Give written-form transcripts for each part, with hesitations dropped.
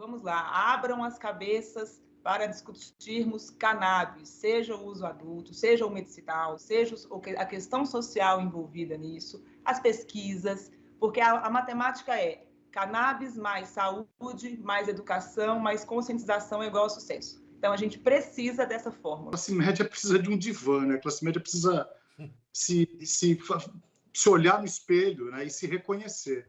Vamos lá, abram as cabeças para discutirmos cannabis, seja o uso adulto, seja o medicinal, seja a questão social envolvida nisso, as pesquisas, porque a matemática é cannabis mais saúde, mais educação, mais conscientização é igual a sucesso. Então, a gente precisa dessa fórmula. A classe média precisa de um divã, né? A classe média precisa se olhar no espelho, né? E se reconhecer.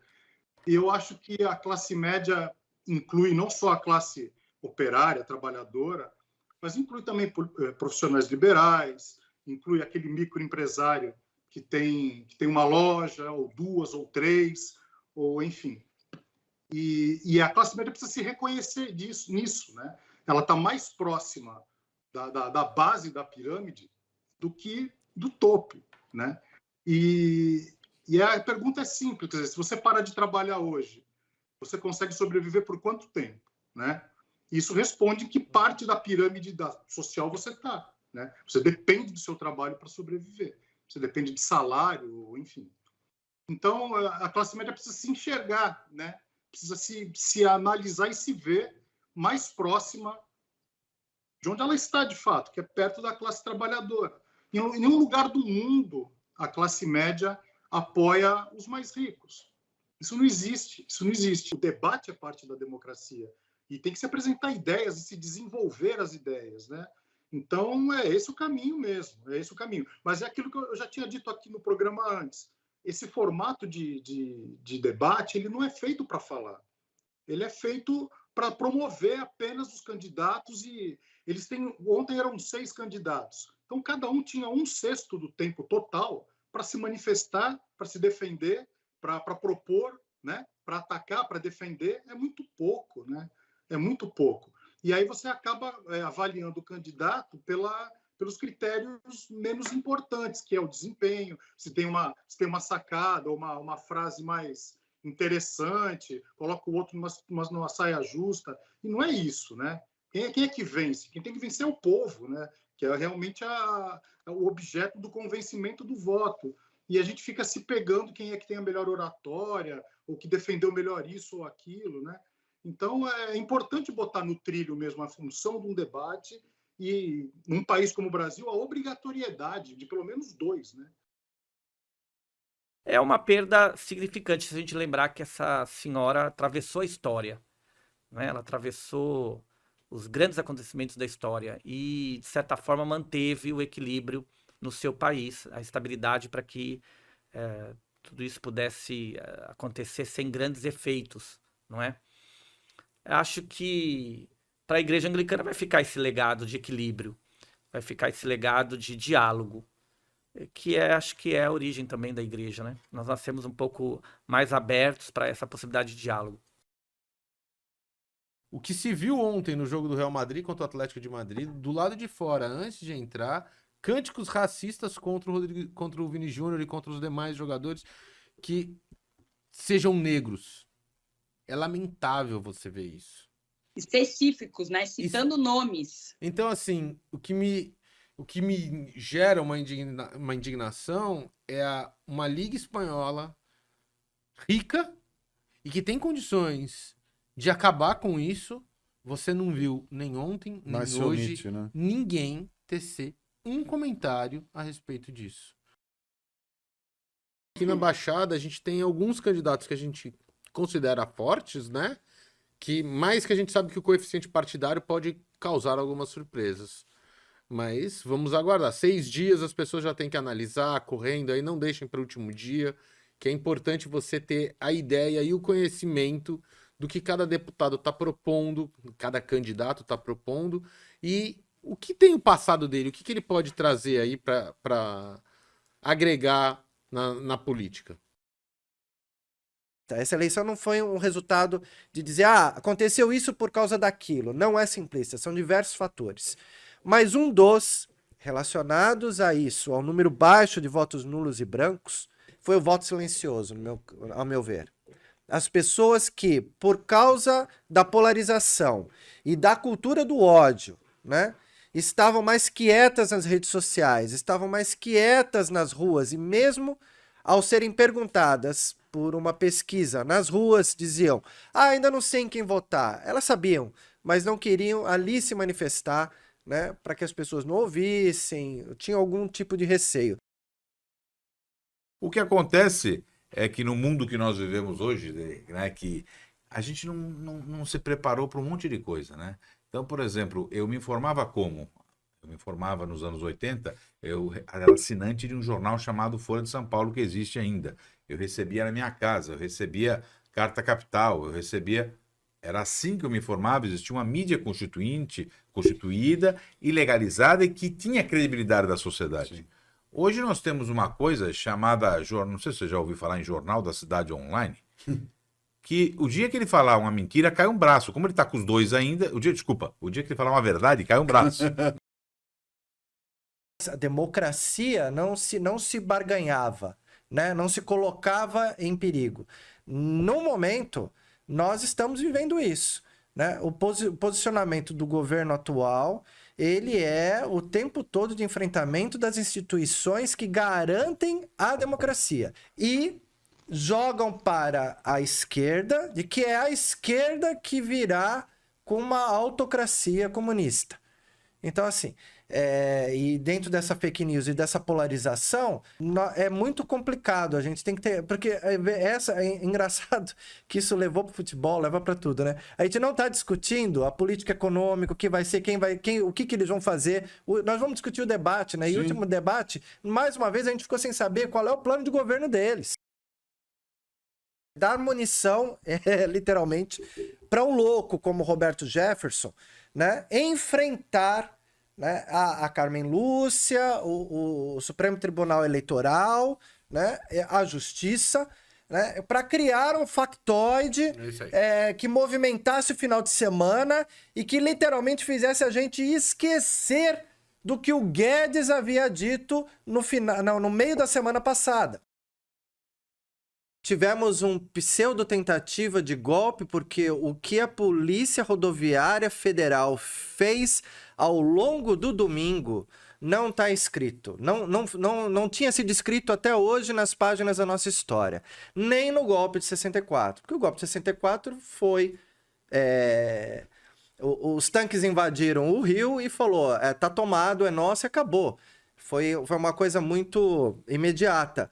E eu acho que a classe média inclui não só a classe operária, trabalhadora, mas inclui também profissionais liberais, inclui aquele microempresário que tem uma loja, ou duas, ou três, ou enfim. E a classe média precisa se reconhecer nisso, né? Ela está mais próxima da base da pirâmide do que do topo, né? E a pergunta é simples, quer dizer, se você parar de trabalhar hoje, você consegue sobreviver por quanto tempo, né? Isso responde em que parte da pirâmide social você está, né? Você depende do seu trabalho para sobreviver, você depende de salário, enfim. Então, a classe média precisa se enxergar, né? Precisa se analisar e se ver mais próxima de onde ela está, de fato, que é perto da classe trabalhadora. Em nenhum lugar do mundo a classe média apoia os mais ricos. Isso não existe, isso não existe. O debate é parte da democracia e tem que se apresentar ideias e se desenvolver as ideias, né? Então, é esse o caminho mesmo, é esse o caminho. Mas é aquilo que eu já tinha dito aqui no programa antes. Esse formato de debate, ele não é feito para falar. Ele é feito para promover apenas os candidatos e eles têm... Ontem eram 6 candidatos. Então, cada um tinha 1/6 do tempo total para se manifestar, para se defender, para propor, né? Para atacar, para defender. É muito pouco, né? É muito pouco. E aí você acaba avaliando o candidato pelos critérios menos importantes, que é o desempenho, se tem uma sacada ou uma frase mais interessante, coloca o outro numa saia justa. E não é isso, né? Quem é que vence? Quem tem que vencer é o povo, né? Que é realmente o objeto do convencimento do voto. E a gente fica se pegando quem é que tem a melhor oratória, ou que defendeu melhor isso ou aquilo, né? Então, é importante botar no trilho mesmo a função de um debate e, num país como o Brasil, a obrigatoriedade de pelo menos 2, né? É uma perda significante se a gente lembrar que essa senhora atravessou a história, né? Ela atravessou os grandes acontecimentos da história e, de certa forma, manteve o equilíbrio no seu país, a estabilidade para que tudo isso pudesse acontecer sem grandes efeitos, não é? Acho que para a Igreja Anglicana vai ficar esse legado de equilíbrio, vai ficar esse legado de diálogo, que acho que é a origem também da Igreja, né? Nós nascemos um pouco mais abertos para essa possibilidade de diálogo. O que se viu ontem no jogo do Real Madrid contra o Atlético de Madrid, do lado de fora, antes de entrar, cânticos racistas contra o Vini Júnior e contra os demais jogadores que sejam negros. É lamentável você ver isso. Específicos, né? Citando nomes. Então, assim, o que me gera uma indignação é uma liga espanhola rica e que tem condições de acabar com isso. Você não viu nem ontem, nem Mas se hoje, omite, né? ninguém tecer um comentário a respeito disso. Aqui na Baixada, a gente tem alguns candidatos que a gente considera fortes, né? Mais que a gente sabe que o coeficiente partidário pode causar algumas surpresas. Mas vamos aguardar. 6 dias as pessoas já têm que analisar, correndo, aí não deixem para o último dia, que é importante você ter a ideia e o conhecimento do que cada deputado está propondo, cada candidato está propondo, e o que tem o passado dele, o que ele pode trazer aí para agregar na política. Essa eleição não foi um resultado de dizer, aconteceu isso por causa daquilo. Não é simplista, são diversos fatores. Mas um dos relacionados a isso, ao número baixo de votos nulos e brancos, foi o voto silencioso, ao meu ver. As pessoas que, por causa da polarização e da cultura do ódio, né, estavam mais quietas nas redes sociais, estavam mais quietas nas ruas, e mesmo ao serem perguntadas por uma pesquisa. Nas ruas diziam, ainda não sei em quem votar. Elas sabiam, mas não queriam ali se manifestar, né, para que as pessoas não ouvissem, tinha algum tipo de receio. O que acontece é que no mundo que nós vivemos hoje, né, que a gente não se preparou para um monte de coisa, né? Então, por exemplo, eu me informava como? Eu me informava nos anos 80, eu era assinante de um jornal chamado Folha de São Paulo, que existe ainda. Eu recebia na minha casa, eu recebia Carta Capital, eu recebia... Era assim que eu me informava, existia uma mídia constituída e legalizada e que tinha credibilidade da sociedade. Sim. Hoje nós temos uma coisa chamada, não sei se você já ouviu falar em Jornal da Cidade Online, que o dia que ele falar uma mentira, cai um braço. Como ele está com os dois ainda, o dia que ele falar uma verdade, cai um braço. A democracia não se barganhava, né? Não se colocava em perigo. No momento, nós estamos vivendo isso, né? O posicionamento do governo atual, ele é o tempo todo de enfrentamento das instituições que garantem a democracia e jogam para a esquerda, de que é a esquerda que virá com uma autocracia comunista. Então, assim, e dentro dessa fake news e dessa polarização, é muito complicado. A gente tem que ter... Porque é engraçado que isso levou para o futebol, leva para tudo, né? A gente não está discutindo a política econômica, o que vai ser, o que eles vão fazer. Nós vamos discutir o debate, né? E o último debate, mais uma vez, a gente ficou sem saber qual é o plano de governo deles. Dar munição, literalmente, para um louco como Roberto Jefferson, né, enfrentar, né, a Carmen Lúcia, o Supremo Tribunal Eleitoral, né, a Justiça, né, para criar um factoide que movimentasse o final de semana e que literalmente fizesse a gente esquecer do que o Guedes havia dito no meio da semana passada. Tivemos um pseudo-tentativa de golpe, porque o que a Polícia Rodoviária Federal fez ao longo do domingo não está escrito. Não tinha sido escrito até hoje nas páginas da nossa história. Nem no golpe de 64. Porque o golpe de 64 foi... os tanques invadiram o Rio e falou, tá tomado, é nosso e acabou. Foi uma coisa muito imediata.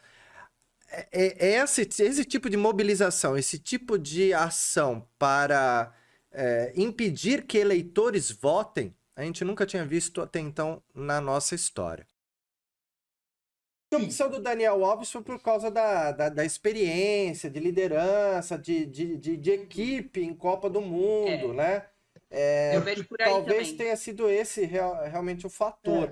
Esse tipo de mobilização, esse tipo de ação para impedir que eleitores votem, a gente nunca tinha visto até então na nossa história. A opção do Daniel Alves foi por causa da experiência, de liderança, de equipe em Copa do Mundo, né? Eu vejo por aí talvez também. Tenha sido esse realmente o fator.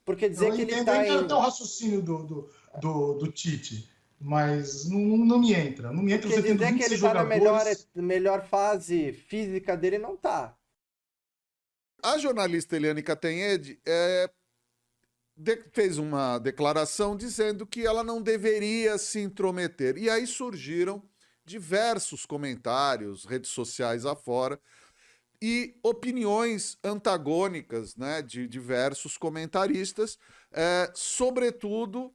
Porque dizer que ele está Eu entendo o raciocínio do Tite. Mas não me entra. Não me entra você tendo dizer que ele está na melhor fase física dele, não tá. A jornalista Eliane Cantanhede fez uma declaração dizendo que ela não deveria se intrometer. E aí surgiram diversos comentários, redes sociais afora, e opiniões antagônicas, né, de diversos comentaristas, sobretudo...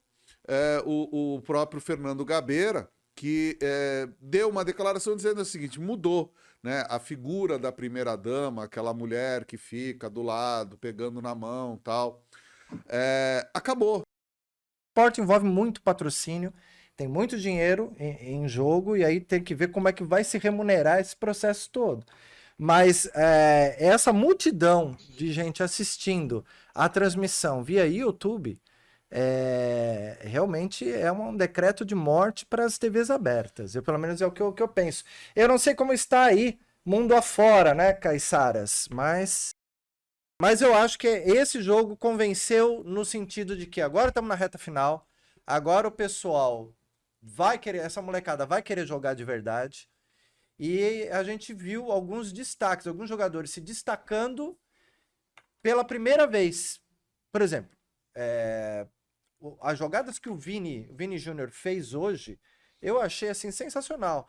o próprio Fernando Gabeira, que deu uma declaração dizendo o seguinte, mudou, né, a figura da primeira-dama, aquela mulher que fica do lado, pegando na mão e tal, acabou. O esporte envolve muito patrocínio, tem muito dinheiro em jogo, e aí tem que ver como é que vai se remunerar esse processo todo. Mas essa multidão de gente assistindo a transmissão via YouTube... realmente é um decreto de morte para as TVs abertas. Pelo menos é o que eu penso. Eu não sei como está aí, mundo afora, né, Caiçaras? Mas eu acho que esse jogo convenceu no sentido de que agora estamos na reta final, agora o pessoal vai querer, essa molecada vai querer jogar de verdade. E a gente viu alguns destaques, alguns jogadores se destacando pela primeira vez. Por exemplo, as jogadas que o Vini Júnior fez hoje, eu achei assim sensacional.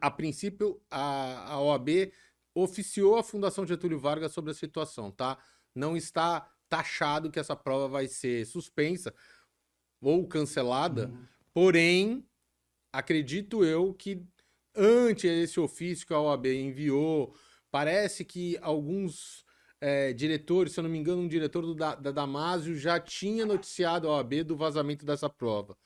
A princípio, a OAB oficiou a Fundação Getúlio Vargas sobre a situação, tá? Não está taxado que essa prova vai ser suspensa ou cancelada, porém acredito eu que ante esse ofício que a OAB enviou, parece que alguns diretores, se eu não me engano, um diretor da Damásio já tinha noticiado a OAB do vazamento dessa prova.